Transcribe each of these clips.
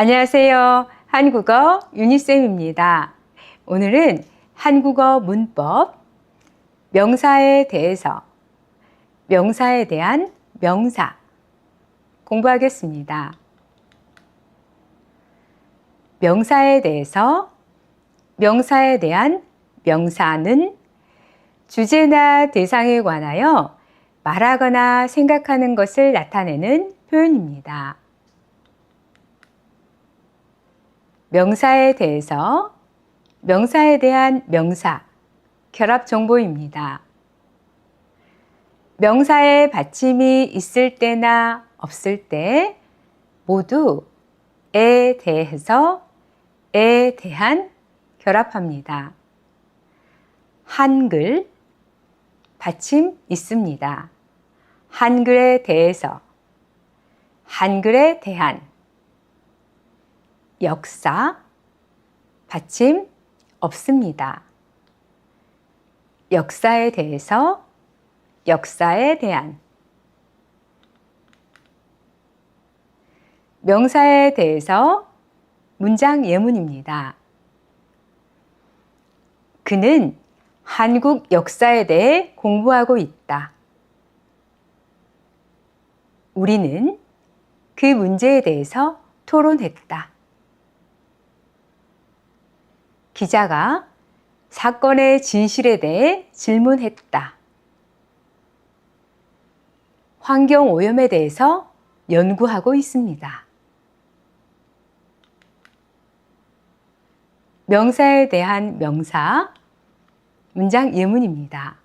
안녕하세요. 한국어 유니쌤입니다. 오늘은 한국어 문법, 명사에 대해서, 명사에 대한 명사 공부하겠습니다. 명사에 대해서, 명사에 대한 명사는 주제나 대상에 관하여 말하거나 생각하는 것을 나타내는 표현입니다. 명사에 대해서, 명사에 대한 명사, 결합 정보입니다. 명사에 받침이 있을 때나 없을 때 모두 에 대해서, 에 대한 결합합니다. 한글, 받침 있습니다. 한글에 대해서, 한글에 대한, 역사, 받침 없습니다. 역사에 대해서, 역사에 대한, 명사에 대해서 문장 예문입니다. 그는 한국 역사에 대해 공부하고 있다. 우리는 그 문제에 대해서 토론했다. 기자가 사건의 진실에 대해 질문했다. 환경오염에 대해서 연구하고 있습니다. 명사에 대한 명사, 문장 예문입니다.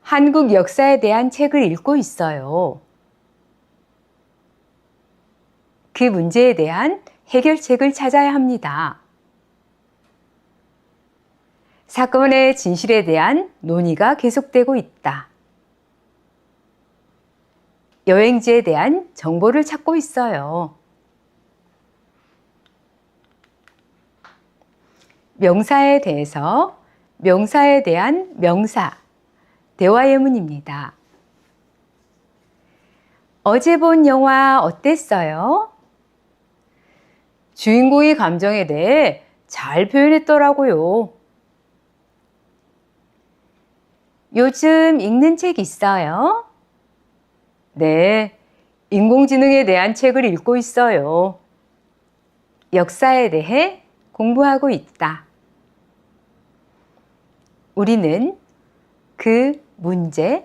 한국 역사에 대한 책을 읽고 있어요. 그 문제에 대한 해결책을 찾아야 합니다. 사건의 진실에 대한 논의가 계속되고 있다. 여행지에 대한 정보를 찾고 있어요. 명사에 대해서, 명사에 대한 명사, 대화 예문입니다. 어제 본 영화 어땠어요? 주인공의 감정에 대해 잘 표현했더라고요. 요즘 읽는 책 있어요? 네, 인공지능에 대한 책을 읽고 있어요. 역사에 대해 공부하고 있다. 우리는 그 문제에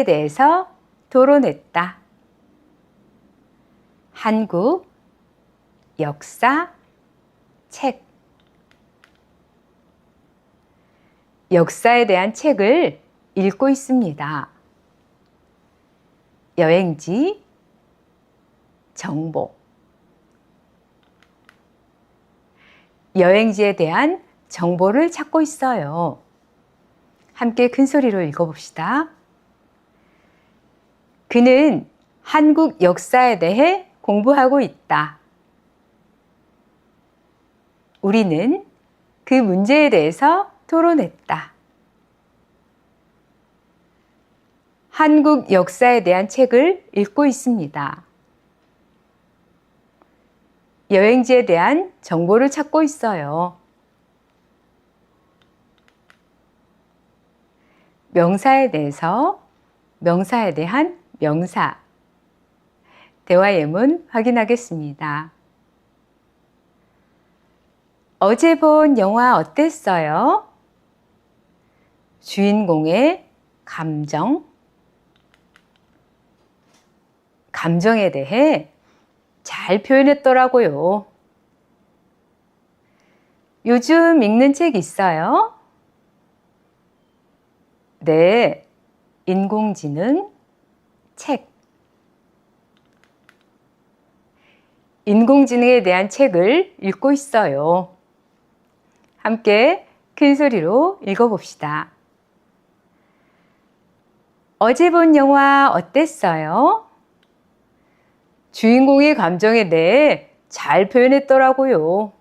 대해서 토론했다. 한국, 역사, 책. 역사에 대한 책을 읽고 있습니다. 여행지, 정보. 여행지에 대한 정보를 찾고 있어요. 함께 큰 소리로 읽어봅시다. 그는 한국 역사에 대해 공부하고 있다. 우리는 그 문제에 대해서 토론했다. 한국 역사에 대한 책을 읽고 있습니다. 여행지에 대한 정보를 찾고 있어요. 명사에 대해서, 명사에 대한 명사. 대화 예문 확인하겠습니다. 어제 본 영화 어땠어요? 주인공의 감정에 대해 잘 표현했더라고요. 요즘 읽는 책 있어요? 네, 인공지능 책. 인공지능에 대한 책을 읽고 있어요. 함께 큰 소리로 읽어봅시다. 어제 본 영화 어땠어요? 주인공의 감정에 대해 잘 표현했더라고요.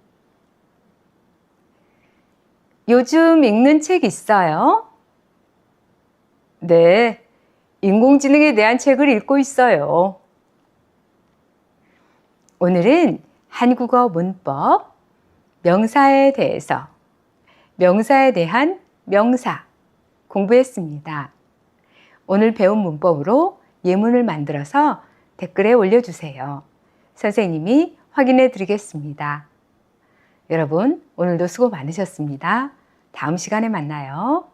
요즘 읽는 책 있어요? 네, 인공지능에 대한 책을 읽고 있어요. 오늘은 한국어 문법, 명사에 대해서, 명사에 대한 명사 공부했습니다. 오늘 배운 문법으로 예문을 만들어서 댓글에 올려주세요. 선생님이 확인해 드리겠습니다. 여러분, 오늘도 수고 많으셨습니다. 다음 시간에 만나요.